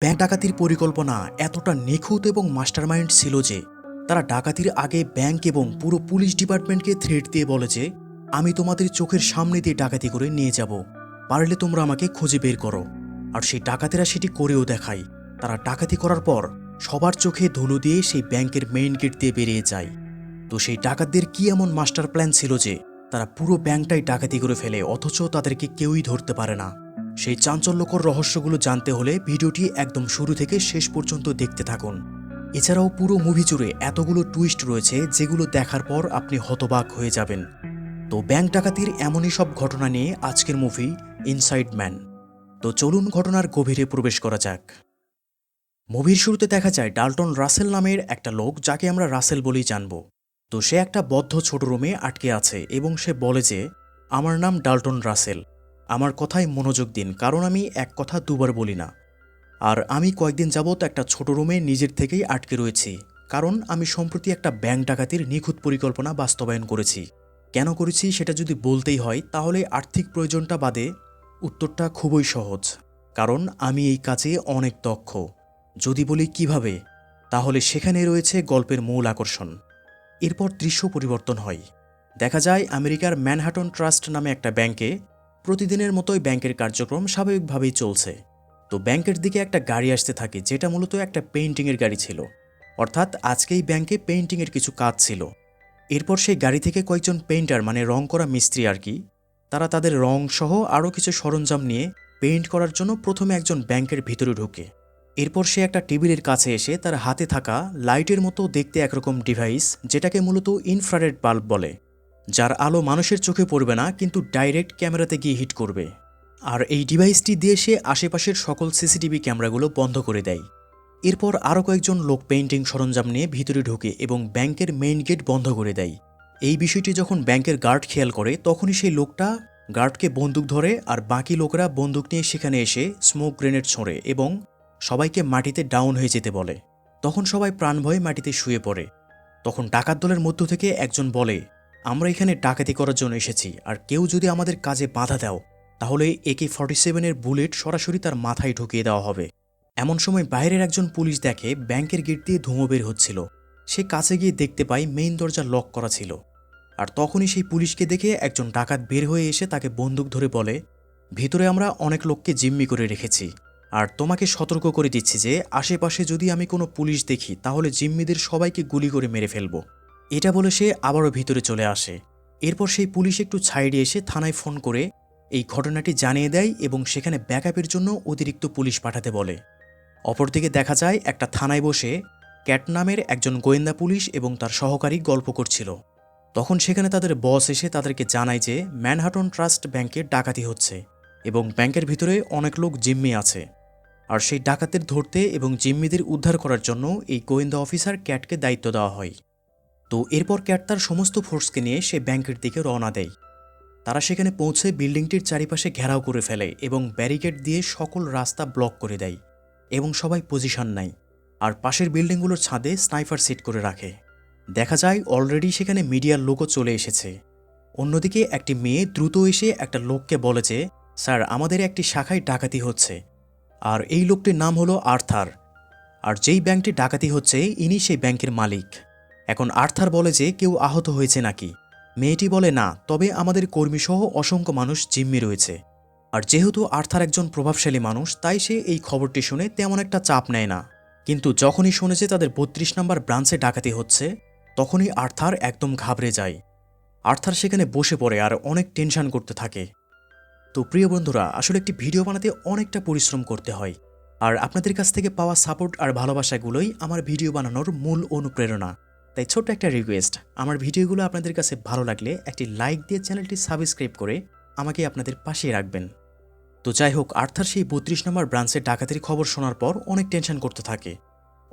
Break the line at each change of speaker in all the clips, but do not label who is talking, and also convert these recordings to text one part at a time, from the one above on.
Bank ডাকাতির পরিকল্পনা এতটা নিখুঁত এবং মাস্টারমাইন্ড ছিল যে তারা ডাকাতির আগে ব্যাংক এবং পুরো পুলিশ ডিপার্টমেন্টকে থ্রেট দিয়ে বলে যে আমি তোমাদের চোখের সামনে দিয়ে ডাকাতি করে নিয়ে যাব, পারলে তোমরা আমাকে খুঁজে বের করো। আর সেই ডাকাতেরা সেটি করেও দেখায়। তারা ডাকাতি করার পর সবার চোখে ধুলো দিয়ে সেই ব্যাংকের মেইন গেট দিয়ে বেরিয়ে যায়। তো সেই ডাকাতদের কি এমন মাস্টার প্ল্যান ছিল যে তারা পুরো ব্যাংকটাই ডাকাতি করে ফেলে, অথচ তাদেরকে কেউই ধরতে পারে না? সেই চাঞ্চল্যকর রহস্যগুলো জানতে হলে ভিডিওটি একদম শুরু থেকে শেষ পর্যন্ত দেখতে থাকুন। এছাড়াও পুরো মুভি জুড়ে এতগুলো টুইস্ট রয়েছে যেগুলো দেখার পর আপনি হতবাক হয়ে যাবেন। তো ব্যাংক ডাকাতির এমনই সব ঘটনা নিয়ে আজকের মুভি ইনসাইড ম্যান। তো চলুন ঘটনার গভীরে প্রবেশ করা যাক। মুভির শুরুতে দেখা যায় ডাল্টন রাসেল নামের একটা লোক, যাকে আমরা রাসেল বলেই জানব। তো সে একটা বদ্ধ ছোট রুমে আটকে আছে এবং সে বলে যে আমার নাম ডাল্টন রাসেল, আমার কথায় মনোযোগ দিন, কারণ আমি এক কথা দুবার বলি না। আর আমি কয়েকদিন যাবৎ একটা ছোট রুমে নিজের থেকেই আটকে রয়েছি, কারণ আমি সম্প্রতি একটা ব্যাংক ডাকাতির নিখুঁত পরিকল্পনা বাস্তবায়ন করেছি। কেন করেছি সেটা যদি বলতেই হয় তাহলে আর্থিক প্রয়োজনটা বাদে উত্তরটা খুবই সহজ, কারণ আমি এই কাজে অনেক দক্ষ। যদি বলি কিভাবে, তাহলে সেখানে রয়েছে গল্পের মূল আকর্ষণ। এরপর দৃশ্য পরিবর্তন হয়। দেখা যায় আমেরিকার ম্যানহাটন ট্রাস্ট নামে একটা ব্যাংকে প্রতিদিনের মতোই ব্যাংকের কার্যক্রম স্বাভাবিকভাবেই চলছে। তো ব্যাংকের দিকে একটা গাড়ি আসতে থাকে, যেটা মূলত একটা পেইন্টিংয়ের গাড়ি ছিল। অর্থাৎ আজকেই ব্যাংকে পেইন্টিংয়ের কিছু কাজ ছিল। এরপর সেই গাড়ি থেকে কয়েকজন পেইন্টার, মানে রং করা মিস্ত্রি আর কি, তারা তাদের রং সহ আরও কিছু সরঞ্জাম নিয়ে পেইন্ট করার জন্য প্রথমে একজন ব্যাংকের ভিতরে ঢুকে। এরপর সে একটা টেবিলের কাছে এসে তার হাতে থাকা লাইটের মতো দেখতে একরকম ডিভাইস, যেটাকে মূলত ইনফ্রারেড বাল্ব বলে, যার আলো মানুষের চোখে পড়বে না কিন্তু ডাইরেক্ট ক্যামেরাতে গিয়ে হিট করবে। আর এই ডিভাইসটি দিয়ে সে আশেপাশের সকল সিসিটিভি ক্যামেরাগুলো বন্ধ করে দেয়। এরপর আরও কয়েকজন লোক পেইন্টিং সরঞ্জাম নিয়ে ভিতরে ঢোকে এবং ব্যাংকের মেইন গেট বন্ধ করে দেয়। এই বিষয়টি যখন ব্যাংকের গার্ড খেয়াল করে, তখনই সেই লোকটা গার্ডকে বন্দুক ধরে, আর বাকি লোকেরা বন্দুক নিয়ে সেখানে এসে স্মোক গ্রেনেড ছোঁড়ে এবং সবাইকে মাটিতে ডাউন হয়ে যেতে বলে। তখন সবাই প্রাণভয়ে মাটিতে শুয়ে পড়ে। তখন ডাকাত দলের মধ্য থেকে একজন বলে, আমরা এখানে ডাকাতি করার জন্য এসেছি, আর কেউ যদি আমাদের কাজে বাধা দাও তাহলে AK-47 বুলেট সরাসরি তার মাথায় ঢুকিয়ে দেওয়া হবে। এমন সময় বাইরের একজন পুলিশ দেখে ব্যাংকের গেট দিয়ে ধুঁয়ো বের হচ্ছিল। সে কাছে গিয়ে দেখতে পায় মেইন দরজা লক করা ছিল। আর তখনই সেই পুলিশকে দেখে একজন ডাকাত বের হয়ে এসে তাকে বন্দুক ধরে বলে, ভিতরে আমরা অনেক লোককে জিম্মি করে রেখেছি, আর তোমাকে সতর্ক করে দিচ্ছি যে আশেপাশে যদি আমি কোনো পুলিশ দেখি তাহলে জিম্মিদের সবাইকে গুলি করে মেরে ফেলব। এটা বলে সে আবারও ভিতরে চলে আসে। এরপর সেই পুলিশ একটু সাইডে এসে থানায় ফোন করে এই ঘটনাটি জানিয়ে দেয় এবং সেখানে ব্যাকআপের জন্য অতিরিক্ত পুলিশ পাঠাতে বলে। অপরদিকে দেখা যায় একটা থানায় বসে ক্যাট নামের একজন গোয়েন্দা পুলিশ এবং তার সহকারী গল্প করছিল। তখন সেখানে তাদের বস এসে তাদেরকে জানায় যে ম্যানহাটন ট্রাস্ট ব্যাংকে ডাকাতি হচ্ছে এবং ব্যাংকের ভিতরে অনেক লোক জিম্মি আছে। আর সেই ডাকাতদের ধরতে এবং জিম্মিদের উদ্ধার করার জন্য এই গোয়েন্দা অফিসার ক্যাটকে দায়িত্ব দেওয়া হয়। তো এরপর ক্যাট তার সমস্ত ফোর্সকে নিয়ে সে ব্যাংকের দিকে রওনা দেয়। তারা সেখানে পৌঁছে বিল্ডিংটির চারিপাশে ঘেরাও করে ফেলে এবং ব্যারিকেড দিয়ে সকল রাস্তা ব্লক করে দেয় এবং সবাই পজিশন নেয়। আর পাশের বিল্ডিংগুলোর ছাদে স্নাইপার সেট করে রাখে। দেখা যায় অলরেডি সেখানে মিডিয়ার লোকও চলে এসেছে। অন্যদিকে একটি মেয়ে দ্রুত এসে একটা লোককে বলে যে স্যার, আমাদের একটি শাখায় ডাকাতি হচ্ছে, আর এই লোকটির নাম হলো আর্থার, আর যেই ব্যাংকটি ডাকাতি হচ্ছে ইনি সেই ব্যাংকের মালিক। এখন আর্থার বলে যে কেউ আহত হয়েছে নাকি। মেয়েটি বলে না, তবে আমাদের কর্মীসহ অসংখ্য মানুষ জিম্মি রয়েছে। আর যেহেতু আর্থার একজন প্রভাবশালী মানুষ, তাই সে এই খবরটি শুনে তেমন একটা চাপ নেয় না। কিন্তু যখনই শুনে যে তাদের 32 নম্বর ব্রাঞ্চে ডাকাতি হচ্ছে, তখনই আর্থার একদম ঘাবড়ে যায়। আর্থার সেখানে বসে পড়ে আর অনেক টেনশন করতে থাকে। তো প্রিয় বন্ধুরা, আসলে একটি ভিডিও বানাতে অনেকটা পরিশ্রম করতে হয়, আর আপনাদের কাছ থেকে পাওয়া সাপোর্ট আর ভালোবাসাগুলোই আমার ভিডিও বানানোর মূল অনুপ্রেরণা। তাই ছোট্ট একটা রিকোয়েস্ট, আমার ভিডিওগুলো আপনাদের কাছে ভালো লাগলে একটি লাইক দিয়ে চ্যানেলটি সাবস্ক্রাইব করে আমাকে আপনাদের পাশে রাখবেন। তো যাই হোক, আর্থার সেই 32 নম্বর ব্রাঞ্চের ডাকাতির খবর শোনার পর অনেক টেনশন করতে থাকে।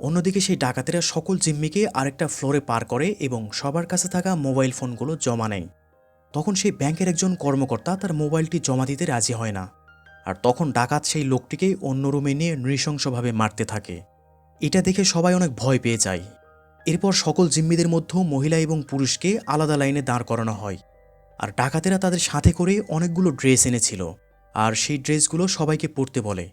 অন্যদিকে সেই ডাকাতেরা সকল জিম্মিকে আরেকটা ফ্লোরে পার করে এবং সবার কাছে থাকা মোবাইল ফোনগুলো জমা নেয়। তখন সেই ব্যাংকের একজন কর্মকর্তা তার মোবাইলটি জমা দিতে রাজি হয় না। আর তখন ডাকাত সেই লোকটিকে অন্য রুমে নিয়ে নৃশংসভাবে মারতে থাকে। এটা দেখে সবাই অনেক ভয় পেয়ে যায়। এরপর সকল জিম্মিদের মধ্যে মহিলা এবং পুরুষকে আলাদা লাইনে দাঁড় করানো হয়। আর ডাকাতেরা তাদের সাথে করে অনেকগুলো ড্রেস এনেছিল, আর সেই ড্রেসগুলো সবাইকে পরতে বলে।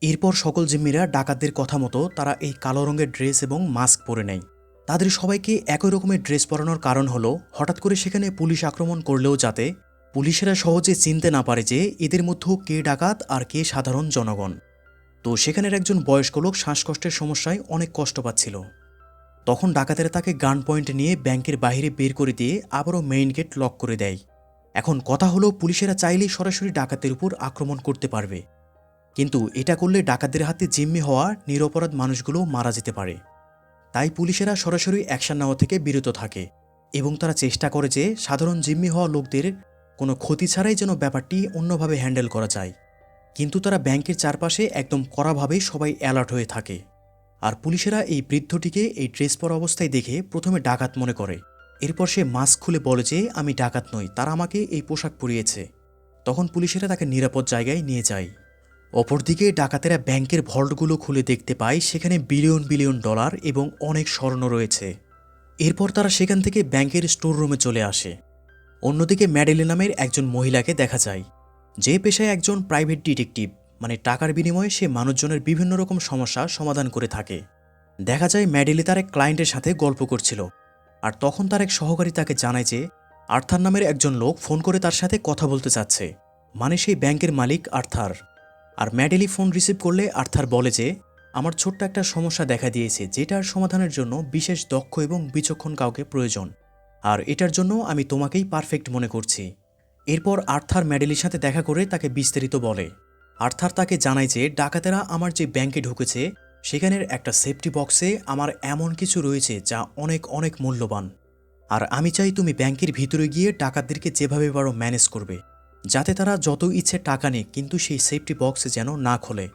এরপর সকল জিম্মিরা ডাকাতদের কথা মতো তারা এই কালো রঙের ড্রেস এবং মাস্ক পরে নেয়। তাদের সবাইকে একই রকমের ড্রেস পরানোর কারণ হলো হঠাৎ করে সেখানে পুলিশ আক্রমণ করলেও যাতে পুলিশেরা সহজে চিনতে না পারে যে এদের মধ্যে কে ডাকাত আর কে সাধারণ জনগণ। তো সেখানের একজন বয়স্ক লোক শ্বাসকষ্টের সমস্যায় অনেক কষ্ট পাচ্ছিল। তখন ডাকাতেরা তাকে গান পয়েন্ট নিয়ে ব্যাংকের বাইরে বের করে দিয়ে আবারও মেইন গেট লক করে দেয়। এখন কথা হলো পুলিশেরা চাইলেই সরাসরি ডাকাতের উপর আক্রমণ করতে পারবে, কিন্তু এটা করলে ডাকাতদের হাতে জিম্মি হওয়া নিরপরাধ মানুষগুলো মারা যেতে পারে। তাই পুলিশেরা সরাসরি অ্যাকশন নেওয়া থেকে বিরত থাকে এবং তারা চেষ্টা করে যে সাধারণ জিম্মি হওয়া লোকদের কোনো ক্ষতি ছাড়াই যেন ব্যাপারটি অন্যভাবে হ্যান্ডেল করা যায়। কিন্তু তারা ব্যাংকের চারপাশে একদম কড়াভাবেই সবাই অ্যালার্ট হয়ে থাকে। আর পুলিশেরা এই বৃদ্ধটিকে এই ড্রেস পরা অবস্থায় দেখে প্রথমে ডাকাত মনে করে। এরপর সে মাস্ক খুলে বলে যে আমি ডাকাত নই, তারা আমাকে এই পোশাক পরিয়েছে। তখন পুলিশেরা তাকে নিরাপদ জায়গায় নিয়ে যায়। অপরদিকে ডাকাতেরা ব্যাংকের ভল্টগুলো খুলে দেখতে পায় সেখানে বিলিয়ন বিলিয়ন ডলার এবং অনেক স্বর্ণ রয়েছে। এরপর তারা সেখান থেকে ব্যাংকের স্টোর রুমে চলে আসে। অন্যদিকে ম্যাডেলি নামের একজন মহিলাকে দেখা যায়, যে পেশায় একজন প্রাইভেট ডিটেকটিভ, মানে টাকার বিনিময়ে সে মানুষজনের বিভিন্ন রকম সমস্যা সমাধান করে থাকে। দেখা যায় ম্যাডেলি তার এক ক্লায়েন্টের সাথে গল্প করছিল, আর তখন তার এক সহকারী তাকে জানায় যে আর্থার নামের একজন লোক ফোন করে তার সাথে কথা বলতে চাচ্ছে, মানে সেই ব্যাংকের মালিক আর্থার। আর ম্যাডেলি ফোন রিসিভ করলে আর্থার বলে যে আমার ছোট্ট একটা সমস্যা দেখা দিয়েছে, যেটার সমাধানের জন্য বিশেষ দক্ষ এবং বিচক্ষণ কাউকে প্রয়োজন, আর এটার জন্য আমি তোমাকেই পারফেক্ট মনে করছি। এরপর আর্থার ম্যাডেলির সাথে দেখা করে তাকে বিস্তারিত বলে। আর্থার তাকে জানায় যে ডাকাতেরা আমার যে ব্যাংকে ঢুকেছে সেখানের একটা সেফটি বক্সে আমার এমন কিছু রয়েছে যা অনেক অনেক মূল্যবান, আর আমি চাই তুমি ব্যাংকের ভিতরে গিয়ে ডাকাতদেরকে যেভাবে পারো ম্যানেজ করবে, যাতে তারা যত ইচ্ছে টাকা নিক কিন্তু সেই সেফটি বক্স যেন না খোলে।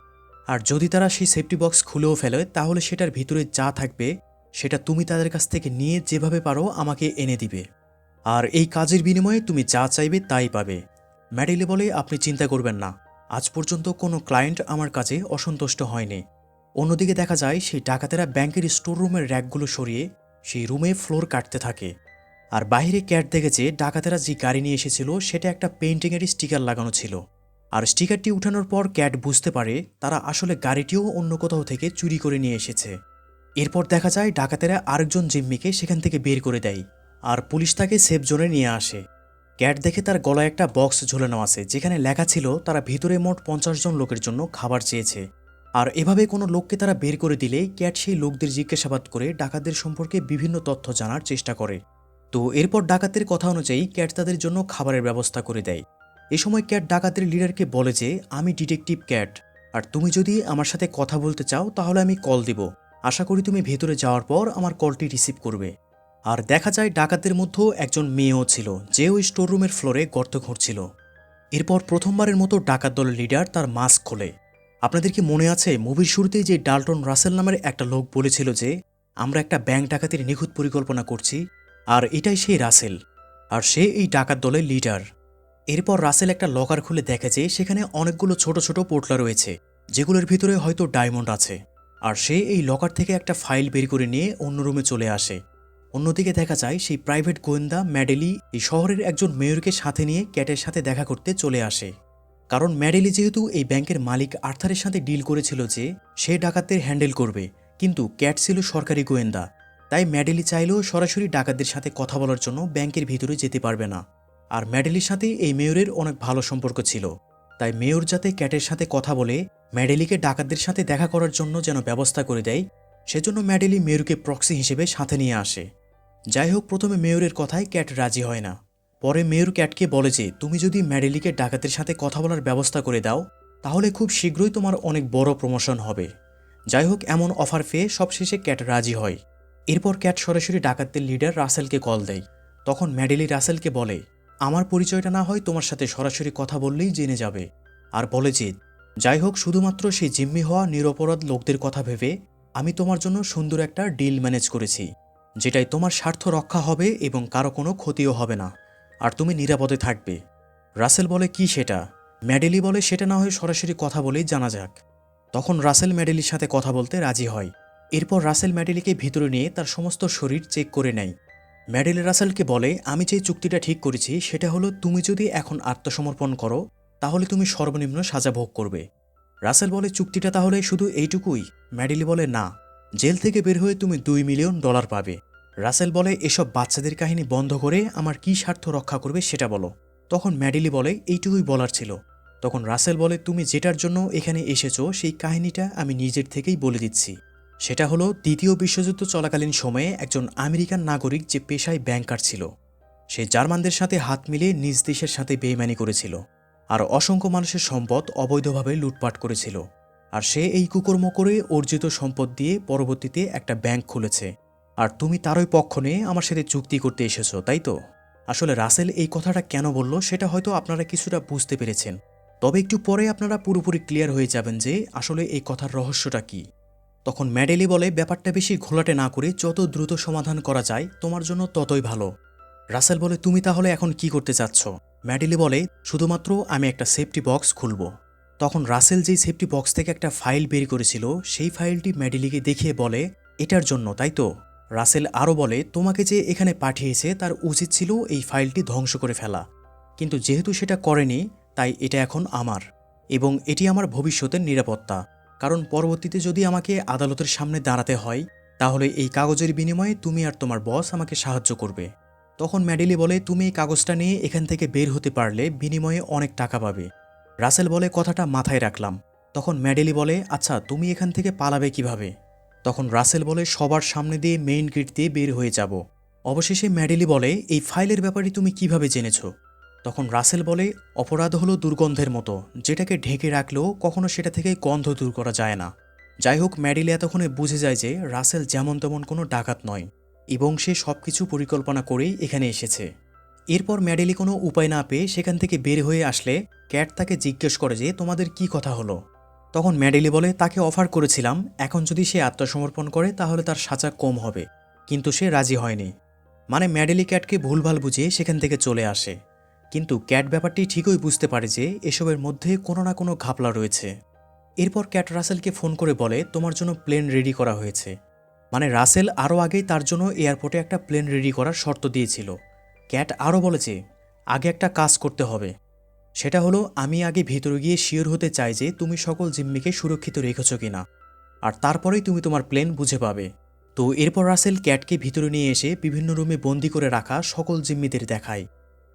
আর যদি তারা সেই সেফটি বক্স খুলেও ফেলে তাহলে সেটার ভিতরে যা থাকবে সেটা তুমি তাদের কাছ থেকে নিয়ে যেভাবে পারো আমাকে এনে দিবে, আর এই কাজের বিনিময়ে তুমি যা চাইবে তাই পাবে। ম্যাডেলি বলে আপনি চিন্তা করবেন না, আজ পর্যন্ত কোনো ক্লায়েন্ট আমার কাছে অসন্তুষ্ট হয়নি। অন্যদিকে দেখা যায় সেই ডাকাতেরা ব্যাংকের স্টোর রুমের র্যাকগুলো সরিয়ে সেই রুমে ফ্লোর কাটতে থাকে। আর বাইরে ক্যাট দেখেছে ডাকাতেরা যে গাড়ি নিয়ে এসেছিল সেটা একটা পেইন্টিংয়ের স্টিকার লাগানো ছিল, আর স্টিকারটি উঠানোর পর ক্যাট বুঝতে পারে তারা আসলে গাড়িটিও অন্য কোথাও থেকে চুরি করে নিয়ে এসেছে। এরপর দেখা যায় ডাকাতেরা আরেকজন জিম্মিকে সেখান থেকে বের করে দেয়, আর পুলিশ তাকে সেফ জোনে নিয়ে আসে। ক্যাট দেখে তার গলায় একটা বক্স ঝোলানো আছে যেখানে লেখা ছিল তারা ভিতরে মোট 50 জন লোকের জন্য খাবার চেয়েছে। আর এভাবে কোনো লোককে তারা বের করে দিলে ক্যাট সেই লোকদের জিজ্ঞাসাবাদ করে ডাকাতদের সম্পর্কে বিভিন্ন তথ্য জানার চেষ্টা করে। তো এরপর ডাকাতের কথা অনুযায়ী ক্যাট তাদের জন্য খাবারের ব্যবস্থা করে দেয়। এ সময় ক্যাট ডাকাতের লিডারকে বলে যে আমি ডিটেকটিভ ক্যাট, আর তুমি যদি আমার সাথে কথা বলতে চাও তাহলে আমি কল দিব, আশা করি তুমি ভেতরে যাওয়ার পর আমার কলটি রিসিভ করবে। আর দেখা যায় ডাকাতদের মধ্যেও একজন মেয়েও ছিল যে ওই স্টোররুমের ফ্লোরে গর্ত খুঁড়ছিল। এরপর প্রথমবারের মতো ডাকাত দলের লিডার তার মাস্ক খোলে। আপনাদের কি মনে আছে মুভির শুরুতেই যে ডাল্টন রাসেল নামের একটা লোক বলেছিল যে আমরা একটা ব্যাংক ডাকাতির নিখুঁত পরিকল্পনা করছি, আর এটাই সেই রাসেল, আর সে এই ডাকাত দলের লিডার। এরপর রাসেল একটা লকার খুলে দেখে যে সেখানে অনেকগুলো ছোট ছোট পোটলা রয়েছে যেগুলোর ভিতরে হয়তো ডায়মন্ড আছে, আর সে এই লকার থেকে একটা ফাইল বের করে নিয়ে অন্য রুমে চলে আসে। অন্যদিকে দেখা যায় সেই প্রাইভেট গোয়েন্দা ম্যাডেলি এই শহরের একজন মেয়রকে সাথে নিয়ে ক্যাটের সাথে দেখা করতে চলে আসে, কারণ ম্যাডেলি যেহেতু এই ব্যাংকের মালিক আর্থারের সাথে ডিল করেছিল যে সে ডাকাতদের হ্যান্ডেল করবে, কিন্তু ক্যাট ছিল সরকারি গোয়েন্দা, তাই ম্যাডেলি চাইলেও সরাসরি ডাকাতদের সাথে কথা বলার জন্য ব্যাংকের ভিতরে যেতে পারবে না। আর ম্যাডেলির সাথে এই মেয়রের অনেক ভালো সম্পর্ক ছিল, তাই মেয়র যাতে ক্যাটের সাথে কথা বলে ম্যাডেলিকে ডাকাতদের সাথে দেখা করার জন্য যেন ব্যবস্থা করে দেয়, সেজন্য ম্যাডেলি মেয়রকে প্রক্সি হিসেবে সাথে নিয়ে আসে। যাই হোক, প্রথমে মেয়রের কথায় ক্যাট রাজি হয় না। পরে মেয়র ক্যাটকে বলে যে তুমি যদি ম্যাডেলিকে ডাকাতের সাথে কথা বলার ব্যবস্থা করে দাও তাহলে খুব শীঘ্রই তোমার অনেক বড় প্রমোশন হবে। যাই হোক, এমন অফার পেয়ে সবশেষে ক্যাট রাজি হয়। এরপর ক্যাট সরাসরি ডাকাতদের লিডার রাসেলকে কল দেয়। তখন ম্যাডেলি রাসেলকে বলে আমার পরিচয়টা না হয় তোমার সাথে সরাসরি কথা বললেই জেনে যাবে, আর বলে যে যাই হোক শুধুমাত্র সেই জিম্মি হওয়া নিরপরাধ লোকদের কথা ভেবে আমি তোমার জন্য সুন্দর একটা ডিল ম্যানেজ করেছি, যেটাই তোমার স্বার্থ রক্ষা হবে এবং কারো কোনো ক্ষতিও হবে না, আর তুমি নিরাপদে থাকবে। রাসেল বলে কি সেটা? ম্যাডেলি বলে সেটা না হয় সরাসরি কথা বলেই জানা যাক। তখন রাসেল ম্যাডেলির সাথে কথা বলতে রাজি হয়। এরপর রাসেল ম্যাডেলিকে ভিতরে নিয়ে তার সমস্ত শরীর চেক করে নেয়। ম্যাডেলি রাসেলকে বলে আমি যে চুক্তিটা ঠিক করেছি সেটা হলো তুমি যদি এখন আত্মসমর্পণ করো তাহলে তুমি সর্বনিম্ন সাজা ভোগ করবে, রাসেল বলে, চুক্তিটা তাহলে শুধু এইটুকুই? ম্যাডেলি বলে, না, জেল থেকে বের হয়ে তুমি $2 মিলিয়ন পাবে। রাসেল বলে, এসব বাচ্চাদের কাহিনী বন্ধ করে আমার কী স্বার্থ রক্ষা করবে সেটা বলো। তখন ম্যাডেলি বলে, এইটুকুই বলার ছিল। তখন রাসেল বলে, তুমি যেটার জন্য এখানে এসেছো সেই কাহিনীটা আমি নিজের থেকেই বলে দিচ্ছি। সেটা হলো, দ্বিতীয় বিশ্বযুদ্ধ চলাকালীন সময়ে একজন আমেরিকান নাগরিক যে পেশায় ব্যাংকার ছিল, সে জার্মানদের সাথে হাত মিলিয়ে নিজ দেশের সাথে বেইমানি করেছিল আর অসংখ্য মানুষের সম্পদ অবৈধভাবে লুটপাট করেছিল। আর সে এই কুকর্ম করে অর্জিত সম্পদ দিয়ে পরবর্তীতে একটা ব্যাংক খুলেছে। আর তুমি তারই পক্ষ নিয়ে আমার সাথে চুক্তি করতে এসেছো, তাই তো? আসলে রাসেল এই কথাটা কেন বলল সেটা হয়তো আপনারা কিছুটা বুঝতে পেরেছেন, তবে একটু পরে আপনারা পুরোপুরি ক্লিয়ার হয়ে যাবেন যে আসলে এই কথার রহস্যটা কী। তখন ম্যাডেলি বলে, ব্যাপারটা বেশি ঘোলাটে না করে যত দ্রুত সমাধান করা যায় তোমার জন্য ততই ভালো। রাসেল বলে, তুমি তাহলে এখন কি করতে চাচ্ছ? ম্যাডেলি বলে, শুধুমাত্র আমি একটা সেফটি বক্স খুলব। তখন রাসেল যেই সেফটি বক্স থেকে একটা ফাইল বের করেছিল সেই ফাইলটি ম্যাডেলিকে দেখিয়ে বলে, এটার জন্য, তাই তো? রাসেল আরও বলে, তোমাকে যে এখানে পাঠিয়েছে তার উচিত ছিল এই ফাইলটি ধ্বংস করে ফেলা, কিন্তু যেহেতু সেটা করেনি তাই এটা এখন আমার, এবং এটি আমার ভবিষ্যতের নিরাপত্তা। কারণ পরবর্তীতে যদি আমাকে আদালতের সামনে দাঁড়াতে হয় তাহলে এই কাগজের বিনিময়ে তুমি আর তোমার বস আমাকে সাহায্য করবে। তখন ম্যাডেলি বলে, তুমি এই কাগজটা নিয়ে এখান থেকে বের হতে পারলে বিনিময়ে অনেক টাকা পাবে। রাসেল বলে, কথাটা মাথায় রাখলাম। তখন ম্যাডেলি বলে, আচ্ছা তুমি এখান থেকে পালাবে কিভাবে? তখন রাসেল বলে, সবার সামনে দিয়ে মেইন গেট দিয়ে বের হয়ে যাব। অবশেষে ম্যাডেলি বলে, এই ফাইলের ব্যাপারে তুমি কিভাবে জেনেছো? তখন রাসেল বলে, অপরাধ হলো দুর্গন্ধের মতো, যেটাকে ঢেকে রাখলেও কখনো সেটা থেকে গন্ধ দূর করা যায় না। যাই হোক, ম্যাডেলি এতক্ষণে বুঝে যায় যে রাসেল যেমন তেমন কোনো ডাকাত নয় এবং সে সবকিছু পরিকল্পনা করেই এখানে এসেছে। এরপর ম্যাডেলি কোনো উপায় না পেয়ে সেখান থেকে বের হয়ে আসলে ক্যাট তাকে জিজ্ঞেস করে যে তোমাদের কি কথা হলো। তখন ম্যাডেলি বলে, তাকে অফার করেছিলাম এখন যদি সে আত্মসমর্পণ করে তাহলে তার সাজা কম হবে, কিন্তু সে রাজি হয়নি। মানে ম্যাডেলি ক্যাটকে ভুলভাল বুঝিয়ে সেখান থেকে চলে আসে, কিন্তু ক্যাট ব্যাপারটি ঠিকই বুঝতে পারে যে এসবের মধ্যে কোনো না কোনো ঘাপলা রয়েছে। এরপর ক্যাট রাসেলকে ফোন করে বলে, তোমার জন্য প্লেন রেডি করা হয়েছে। মানে রাসেল আরও আগেই তার জন্য এয়ারপোর্টে একটা প্লেন রেডি করার শর্ত দিয়েছিল। ক্যাট আরও বলেছে, আগে একটা কাজ করতে হবে, সেটা হলো আমি আগে ভেতরে গিয়ে শিওর হতে চাই যে তুমি সকল জিম্মিকে সুরক্ষিত রেখেছ কিনা, আর তারপরেই তুমি তোমার প্লেন বুঝে পাবে। তো এরপর রাসেল ক্যাটকে ভিতরে নিয়ে এসে বিভিন্ন রুমে বন্দি করে রাখা সকল জিম্মিদের দেখায়।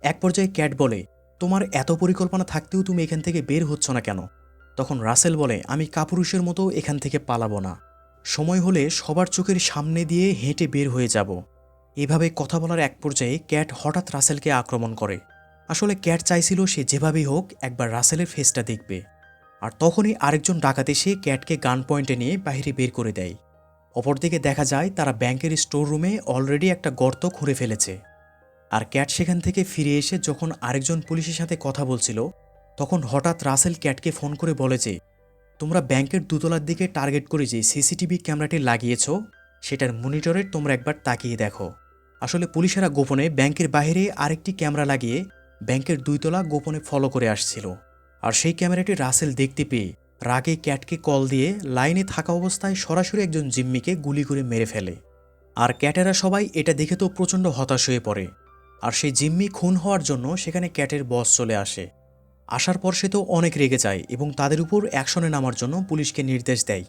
এক পর্যায়ে ক্যাট বলে, তোমার এত পরিকল্পনা থাকতেও তুমি এখান থেকে বের হচ্ছ না কেন? তখন রাসেল বলে, আমি কাপুরুষের মতো এখান থেকে পালাবো না, সময় হলে সবার চোখের সামনে দিয়ে হেঁটে বের হয়ে যাব। এভাবে কথা বলার এক পর্যায়ে ক্যাট হঠাৎ রাসেলকে আক্রমণ করে। আসলে ক্যাট চাইছিল সে যেভাবেই হোক একবার রাসেলের ফেসটা দেখবে, আর তখনই আরেকজন ডাকাত এসে ক্যাটকে গান পয়েন্টে নিয়ে বাইরে বের করে দেয়। অপরদিকে দেখা যায় তারা ব্যাংকের স্টোর রুমে অলরেডি একটা গর্ত খুঁড়ে ফেলেছে। আর ক্যাট সেখান থেকে ফিরে এসে যখন আরেকজন পুলিশের সাথে কথা বলছিল তখন হঠাৎ রাসেল ক্যাটকে ফোন করে বলে যে, তোমরা ব্যাংকের দোতলার দিকে টার্গেট করে যে সিসিটিভি ক্যামেরাটি লাগিয়েছ সেটার মনিটরে তোমরা একবার তাকিয়ে দেখো। আসলে পুলিশেরা গোপনে ব্যাংকের বাইরে আরেকটি ক্যামেরা লাগিয়ে ব্যাংকের 2 তলা গোপনে ফলো করে আসছিল, আর সেই ক্যামেরাটি রাসেল দেখতে পেয়ে রাগে ক্যাটকে কল দিয়ে লাইনে থাকা অবস্থায় সরাসরি একজন জিম্মিকে গুলি করে মেরে ফেলে। আর ক্যাটেরা সবাই এটা দেখে তো প্রচণ্ড হতাশ হয়ে পড়ে, আর সেই জিম্মি খুন হওয়ার জন্য সেখানে ক্যাটের বস চলে আসে। আসার পর সে তো অনেক রেগে যায় এবং তাদের উপর অ্যাকশনে নামার জন্য পুলিশকে নির্দেশ দেয়।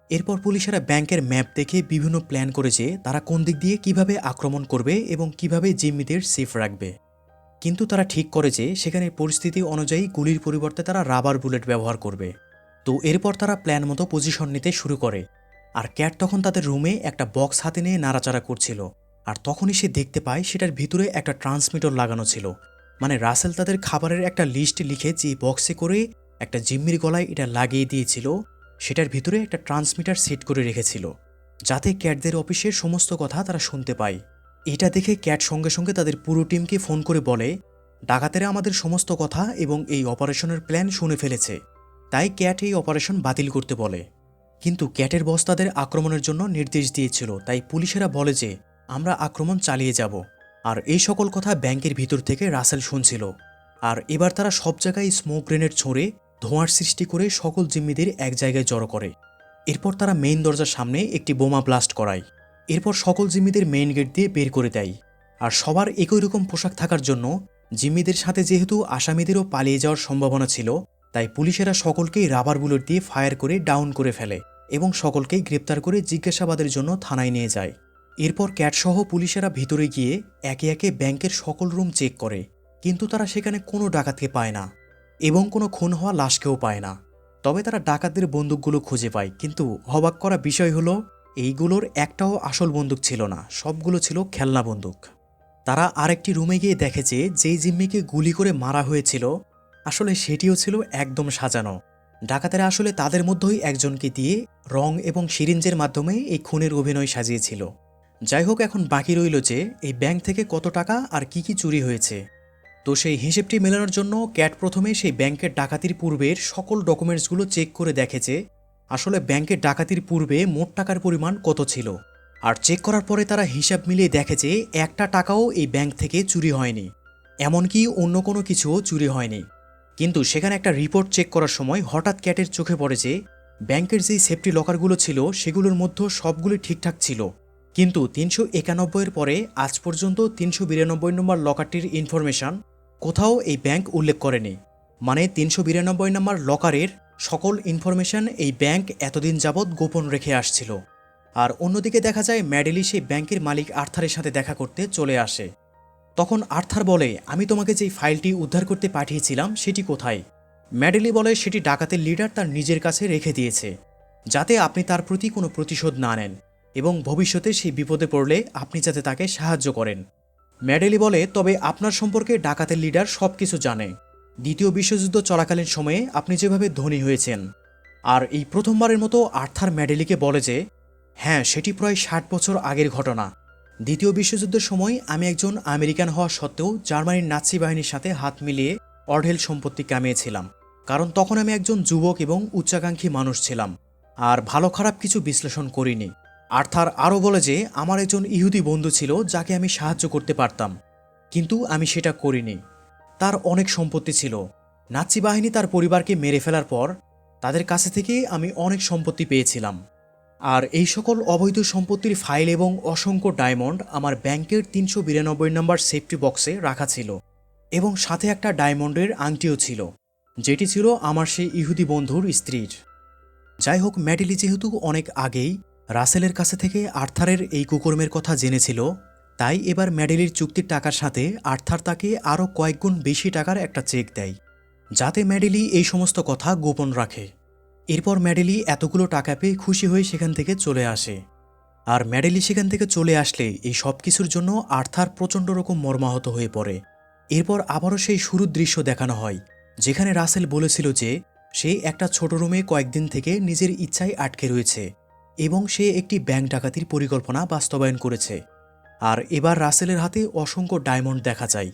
এরপর পুলিশেরা ব্যাংকের ম্যাপ দেখে বিভিন্ন প্ল্যান করে যে তারা কোন দিক দিয়ে কিভাবে আক্রমণ করবে এবং কিভাবে জিম্মিদের সেফ রাখবে। কিন্তু তারা ঠিক করে যে সেখানে পরিস্থিতি অনুযায়ী গুলির পরিবর্তে তারা রাবার বুলেট ব্যবহার করবে। তো এরপর তারা প্ল্যান মতো পজিশন নিতে শুরু করে। আর ক্যাট তখন তাদের রুমে একটা বক্স হাতে নিয়ে নাড়াচাড়া করছিল, আর তখনই সে দেখতে পায় সেটার ভিতরে একটা ট্রান্সমিটার লাগানো ছিল। মানে রাসেল তাদের খাবারের একটা লিস্ট লিখে যে বক্সে করে একটা জিম্মির গলায় এটা লাগিয়ে দিয়েছিল সেটার ভিতরে একটা ট্রান্সমিটার সেট করে রেখেছিল, যাতে ক্যাটদের অফিসের সমস্ত কথা তারা শুনতে পায়। এটা দেখে ক্যাট সঙ্গে সঙ্গে তাদের পুরো টিমকে ফোন করে বলে, ডাকাতেরা আমাদের সমস্ত কথা এবং এই অপারেশনের প্ল্যান শুনে ফেলেছে, তাই ক্যাট এই অপারেশন বাতিল করতে বলে। কিন্তু ক্যাটের বস তাদের আক্রমণের জন্য নির্দেশ দিয়েছিল, তাই পুলিশেরা বলে যে আমরা আক্রমণ চালিয়ে যাব। আর এই সকল কথা ব্যাংকের ভিতর থেকে রাসেল শুনছিল। আর এবার তারা সব জায়গায় স্মোক গ্রেনেড ছড়ে ধোঁয়ার সৃষ্টি করে সকল জিম্মিদের এক জায়গায় জড়ো করে। এরপর তারা মেইন দরজার সামনে একটি বোমা ব্লাস্ট করায়। এরপর সকল জিম্মিদের মেইন গেট দিয়ে বের করে দেয়। আর সবার একই রকম পোশাক থাকার জন্য জিম্মিদের সাথে যেহেতু আসামিদেরও পালিয়ে যাওয়ার সম্ভাবনা ছিল, তাই পুলিশেরা সকলকেই রাবার বুলেট দিয়ে ফায়ার করে ডাউন করে ফেলে এবং সকলকেই গ্রেপ্তার করে জিজ্ঞাসাবাদের জন্য থানায় নিয়ে যায়। এরপর ক্যাটসহ পুলিশেরা ভিতরে গিয়ে একে একে ব্যাংকের সকল রুম চেক করে, কিন্তু তারা সেখানে কোনো ডাকাতকে পায় না এবং কোনো খুন হওয়া লাশকেও পায় না। তবে তারা ডাকাতদের বন্দুকগুলো খুঁজে পায়, কিন্তু অবাক করা বিষয় হলো এইগুলোর একটাও আসল বন্দুক ছিল না, সবগুলো ছিল খেলনা বন্দুক। তারা আরেকটি রুমে গিয়ে দেখে যে যেই জিম্মিকে গুলি করে মারা হয়েছিল আসলে সেটিও ছিল একদম সাজানো। ডাকাতেরা আসলে তাদের মধ্যেই একজনকে দিয়ে রং এবং সিরিঞ্জের মাধ্যমে এই খুনের অভিনয় সাজিয়েছিল। যাই হোক, এখন বাকি রইল যে এই ব্যাংক থেকে কত টাকা আর কি কি চুরি হয়েছে। তো সেই হিসেবটি মেলানোর জন্য ক্যাট প্রথমে সেই ব্যাংকের ডাকাতির পূর্বের সকল ডকুমেন্টসগুলো চেক করে দেখে যে আসলে ব্যাংকের ডাকাতির পূর্বে মোট টাকার পরিমাণ কত ছিল। আর চেক করার পরে তারা হিসাব মিলিয়ে দেখে যে একটা টাকাও এই ব্যাংক থেকে চুরি হয়নি, এমনকি অন্য কোনো কিছুও চুরি হয়নি। কিন্তু সেখানে একটা রিপোর্ট চেক করার সময় হঠাৎ ক্যাটের চোখে পড়ে যে ব্যাংকের যেই সেফটি লকারগুলো ছিল সেগুলোর মধ্যে সবগুলি ঠিকঠাক ছিল, কিন্তু 391-এর পরে আজ পর্যন্ত 392 নম্বর লকারটির ইনফরমেশন কোথাও এই ব্যাংক উল্লেখ করেনি। মানে 392 নম্বর লকারের সকল ইনফরমেশন এই ব্যাংক এতদিন যাবৎ গোপন রেখে আসছিল। আর অন্যদিকে দেখা যায় ম্যাডেলি সেই ব্যাংকের মালিক আর্থারের সাথে দেখা করতে চলে আসে। তখন আর্থার বলে, আমি তোমাকে যেই ফাইলটি উদ্ধার করতে পাঠিয়েছিলাম সেটি কোথায়? ম্যাডেলি বলে সেটি ডাকাতের লিডার তার নিজের কাছে রেখে দিয়েছে, যাতে আপনি তার প্রতি কোনো প্রতিশোধ না নেন এবং ভবিষ্যতে সেই বিপদে পড়লে আপনি যাতে তাকে সাহায্য করেন। ম্যাডেলি বলে, তবে আপনার সম্পর্কে ডাকাতের লিডার সব কিছু জানে। দ্বিতীয় বিশ্বযুদ্ধ চলাকালীন সময়ে আপনি যেভাবে ধনী হয়েছেন। আর এই প্রথমবারের মতো আর্থার ম্যাডেলিকে বলে যে হ্যাঁ, সেটি প্রায় 60 বছর আগের ঘটনা। দ্বিতীয় বিশ্বযুদ্ধের সময় আমি একজন আমেরিকান হওয়া সত্ত্বেও জার্মানির নাৎসি বাহিনীর সাথে হাত মিলিয়ে অঢেল সম্পত্তি কামিয়েছিলাম, কারণ তখন আমি একজন যুবক এবং উচ্চাকাঙ্ক্ষী মানুষ ছিলাম আর ভালো খারাপ কিছু বিশ্লেষণ করিনি। আর্থার আরও বলে যে আমার একজন ইহুদি বন্ধু ছিল যাকে আমি সাহায্য করতে পারতাম, কিন্তু আমি সেটা করিনি। তার অনেক সম্পত্তি ছিল। নাৎসি বাহিনী তার পরিবারকে মেরে ফেলার পর তাদের কাছে থেকে আমি অনেক সম্পত্তি পেয়েছিলাম। আর এই সকল অবৈধ সম্পত্তির ফাইল এবং অসংখ্য ডায়মন্ড আমার ব্যাংকের 392 নম্বর সেফটি বক্সে রাখা ছিল এবং সাথে একটা ডায়মন্ডের আংটিও ছিল, যেটি ছিল আমার সেই ইহুদি বন্ধুর স্ত্রীর। যাই হোক, ম্যাডেলি যেহেতু অনেক আগেই রাসেলের কাছে থেকে আর্থারের এই কুকর্মের কথা জেনেছিল, তাই এবার ম্যাডেলির চুক্তির টাকার সাথে আর্থার তাকে আরও কয়েকগুণ বেশি টাকার একটা চেক দেয়, যাতে ম্যাডেলি এই সমস্ত কথা গোপন রাখে। এরপর ম্যাডেলি এতগুলো টাকা পেয়ে খুশি হয়ে সেখান থেকে চলে আসে। আর ম্যাডেলি সেখান থেকে চলে আসলে এই সব কিছুর জন্য আর্থার প্রচণ্ড রকম মর্মাহত হয়ে পড়ে। এরপর আবারও সেই শুরুর দৃশ্য দেখানো হয়, যেখানে রাসেল বলেছিল যে সে একটা ছোট রুমে কয়েকদিন থেকে নিজের ইচ্ছায় আটকে রয়েছে এবং সে একটি ব্যাংক ডাকাতির পরিকল্পনা বাস্তবায়ন করেছে। আর এবার রাসেলের হাতে অসংখ্য ডায়মন্ড দেখা যায়,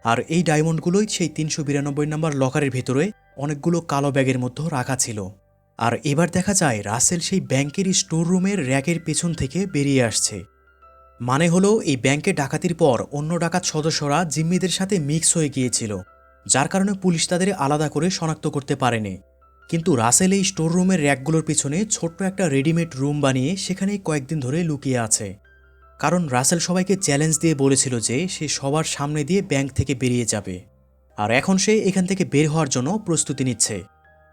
আর এই ডায়মন্ডগুলোই সেই 392 নম্বর লকারের ভেতরে অনেকগুলো কালো ব্যাগের মধ্যে রাখা ছিল। আর এবার দেখা যায় রাসেল সেই ব্যাংকের স্টোর রুমের র্যাকের পেছন থেকে বেরিয়ে আসছে। মানে হলো এই ব্যাংকে ডাকাতির পর অন্য ডাকাত সদস্যরা জিম্মিদের সাথে মিক্স হয়ে গিয়েছিল, যার কারণে পুলিশ তাদের আলাদা করে শনাক্ত করতে পারেনি। কিন্তু রাসেল এই স্টোর রুমের র্যাকগুলোর পিছনে ছোট্ট একটা রেডিমেড রুম বানিয়ে সেখানেই কয়েকদিন ধরে লুকিয়ে আছে, কারণ রাসেল সবাইকে চ্যালেঞ্জ দিয়ে বলেছিল যে সে সবার সামনে দিয়ে ব্যাংক থেকে বেরিয়ে যাবে, আর এখন সে এখান থেকে বের হওয়ার জন্য প্রস্তুতি নিচ্ছে।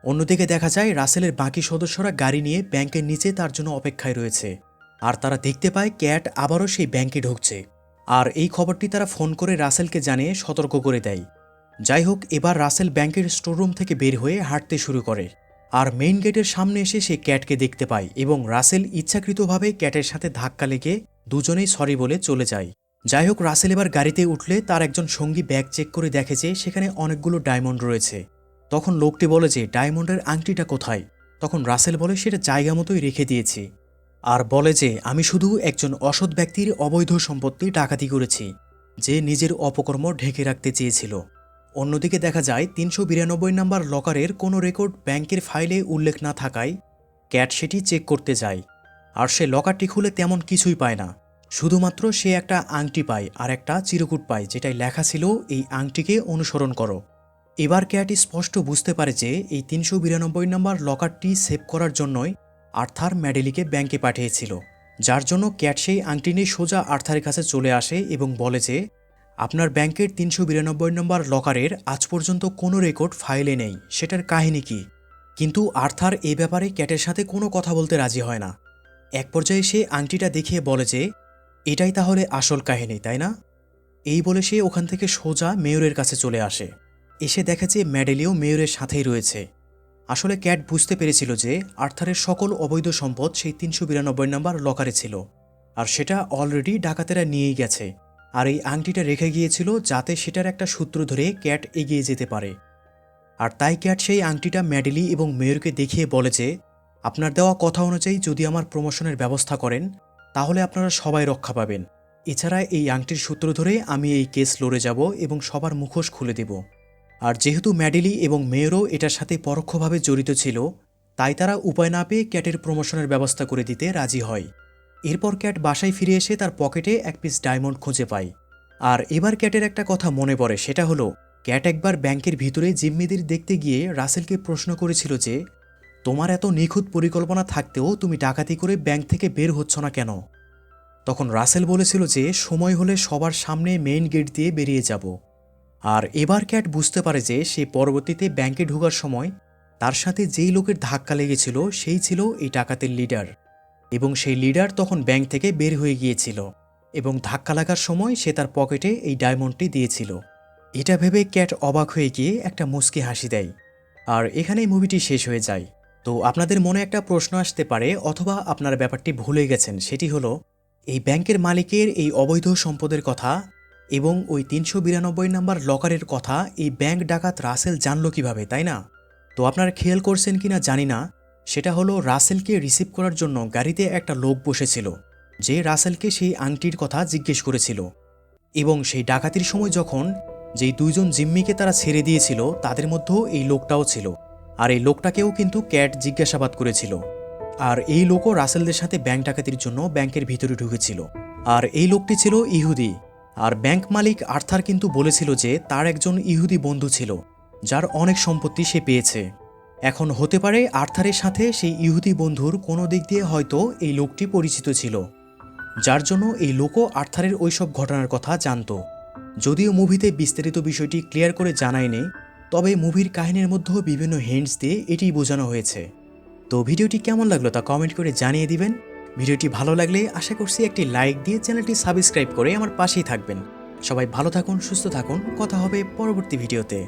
অন্যদিকে দেখা যায় রাসেলের বাকি সদস্যরা গাড়ি নিয়ে ব্যাংকের নিচে তার জন্য অপেক্ষায় রয়েছে, আর তারা দেখতে পায় ক্যাট আবারও সেই ব্যাংকে ঢুকছে। আর এই খবরটি তারা ফোন করে রাসেলকে জানিয়ে সতর্ক করে দেয়। যাই হোক, এবার রাসেল ব্যাংকের স্টোররুম থেকে বের হয়ে হাঁটতে শুরু করে, আর মেইন গেটের সামনে এসে সে ক্যাটকে দেখতে পায় এবং রাসেল ইচ্ছাকৃতভাবে ক্যাটের সাথে ধাক্কা লেগে দুজনেই সরি বলে চলে যায়। যাই হোক, রাসেল এবার গাড়িতে উঠলে তার একজন সঙ্গী ব্যাগ চেক করে দেখে যে সেখানে অনেকগুলো ডায়মন্ড রয়েছে। তখন লোকটি বলে যে ডায়মন্ডের আংটিটা কোথায়? তখন রাসেল বলে সেটা জায়গা মতোই রেখে দিয়েছি, আর বলে যে আমি শুধু একজন অসৎ ব্যক্তির অবৈধ সম্পত্তি ডাকাতি করেছি, যে নিজের অপকর্ম ঢেকে রাখতে চেয়েছিল। অন্যদিকে দেখা যায় 392 নম্বর লকারের কোনো রেকর্ড ব্যাংকের ফাইলে উল্লেখ না থাকায় ক্যাট সেটি চেক করতে যায়, আর সে লকারটি খুলে তেমন কিছুই পায় না। শুধুমাত্র সে একটা আংটি পায় আর একটা চিরকুট পায়, যেটাই লেখা ছিল এই আংটিকে অনুসরণ করো। এবার ক্যাট স্পষ্ট বুঝতে পারে যে এই 392 নম্বর লকারটি সেভ করার জন্যই আর্থার ম্যাডেলিকে ব্যাংকে পাঠিয়েছিল, যার জন্য ক্যাট সেই আংটি নিয়ে সোজা আর্থারের কাছে চলে আসে এবং বলে যে আপনার ব্যাংকের ৩৯২ নম্বর লকারের আজ পর্যন্ত কোনো রেকর্ড ফাইলে নেই, সেটার কাহিনী কি? কিন্তু আর্থার এ ব্যাপারে ক্যাটের সাথে কোনো কথা বলতে রাজি হয় না। এক পর্যায়ে সে আংটিটা দেখিয়ে বলে যে এটাই তাহলে আসল কাহিনী, তাই না? এই বলে সে ওখান থেকে সোজা মেয়রের কাছে চলে আসে। এসে দেখে যে ম্যাডেলিও মেয়রের সাথেই রয়েছে। আসলে ক্যাট বুঝতে পেরেছিল যে আর্থারের সকল অবৈধ সম্পদ সেই ৩৯২ নম্বর লকারে ছিল, আর সেটা অলরেডি ডাকাতেরা নিয়েই গেছে। আর এই আংটিটা রেখে গিয়েছিল যাতে সেটার একটা সূত্র ধরে ক্যাট এগিয়ে যেতে পারে। আর তাই ক্যাট সেই আংটিটা ম্যাডেলি এবং মেয়রকে দেখিয়ে বলে যে আপনার দেওয়া কথা অনুযায়ী যদি আমার প্রমোশনের ব্যবস্থা করেন তাহলে আপনারা সবাই রক্ষা পাবেন। এছাড়া এই আংটির সূত্র ধরে আমি এই কেস লড়ে যাব এবং সবার মুখোশ খুলে দেব। আর যেহেতু ম্যাডেলি এবং মেয়রও এটার সাথে পরোক্ষভাবে জড়িত ছিল, তাই তারা উপায় না পেয়ে ক্যাটের প্রমোশনের ব্যবস্থা করে দিতে রাজি হয়। এরপর ক্যাট বাসায় ফিরে এসে তার পকেটে এক পিস ডায়মন্ড খুঁজে পায়। আর এবার ক্যাটের একটা কথা মনে পড়ে, সেটা হলো ক্যাট একবার ব্যাংকের ভিতরে জিম্মিদের দেখতে গিয়ে রাসেলকে প্রশ্ন করেছিল যে তোমার এত নিখুঁত পরিকল্পনা থাকতেও তুমি ডাকাতি করে ব্যাংক থেকে বের হচ্ছ না কেন? তখন রাসেল বলেছিল যে সময় হলে সবার সামনে মেইন গেট দিয়ে বেরিয়ে যাব। আর এবার ক্যাট বুঝতে পারে যে সে পরবর্তীতে ব্যাংকে ঢোকার সময় তার সাথে যেই লোকের ধাক্কা লেগেছিল সেই ছিল এই ডাকাতের লিডার, এবং সেই লিডার তখন ব্যাংক থেকে বের হয়ে গিয়েছিল এবং ধাক্কা লাগার সময় সে তার পকেটে এই ডায়মন্ডটি দিয়েছিল। এটা ভেবে ক্যাট অবাক হয়ে গিয়ে একটা মুচকি হাসি দেয়। আর এখানেই মুভিটি শেষ হয়ে যায়। তো আপনাদের মনে একটা প্রশ্ন আসতে পারে, অথবা আপনারা ব্যাপারটি ভুলে গেছেন, সেটি হলো এই ব্যাংকের মালিকের এই অবৈধ সম্পদের কথা এবং ওই ৩৯২ নম্বর লকারের কথা এই ব্যাংক ডাকাত রাসেল জানলো কিভাবে, তাই না? তো আপনারা খেয়াল করছেন কিনা জানি না, সেটা হলো রাসেলকে রিসিভ করার জন্য গাড়িতে একটা লোক বসেছিল যে রাসেলকে সেই আংটির কথা জিজ্ঞেস করেছিল। এবং সেই ডাকাতির সময় যখন যেই দুইজন জিম্মিকে তারা ছেড়ে দিয়েছিল তাদের মধ্যেও এই লোকটাও ছিল। আর এই লোকটাকেও কিন্তু ক্যাট জিজ্ঞাসাবাদ করেছিল। আর এই লোকও রাসেলদের সাথে ব্যাংক ডাকাতির জন্য ব্যাংকের ভিতরে ঢুকেছিল। আর এই লোকটি ছিল ইহুদি। আর ব্যাংক মালিক আর্থার কিন্তু বলেছিল যে তার একজন ইহুদি বন্ধু ছিল যার অনেক সম্পত্তি সে পেয়েছে। এখন হতে পারে আর্থারের সাথে সেই ইহুদি বন্ধুর কোনো দিক দিয়ে হয়তো এই লোকটি পরিচিত ছিল, যার জন্য এই লোকও আর্থারের ওইসব ঘটনার কথা জানত। যদিও মুভিতে বিস্তারিত বিষয়টি ক্লিয়ার করে জানায়নি, তবে মুভির কাহিনীর মধ্যেও বিভিন্ন হিন্টস দিয়ে এটিই বোঝানো হয়েছে। তো ভিডিওটি কেমন লাগলো তা কমেন্ট করে জানিয়ে দিবেন। ভিডিওটি ভালো লাগলে আশা করছি একটি লাইক দিয়ে চ্যানেলটি সাবস্ক্রাইব করে আমার পাশেই থাকবেন। সবাই ভালো থাকুন, সুস্থ থাকুন, কথা হবে পরবর্তী ভিডিওতে।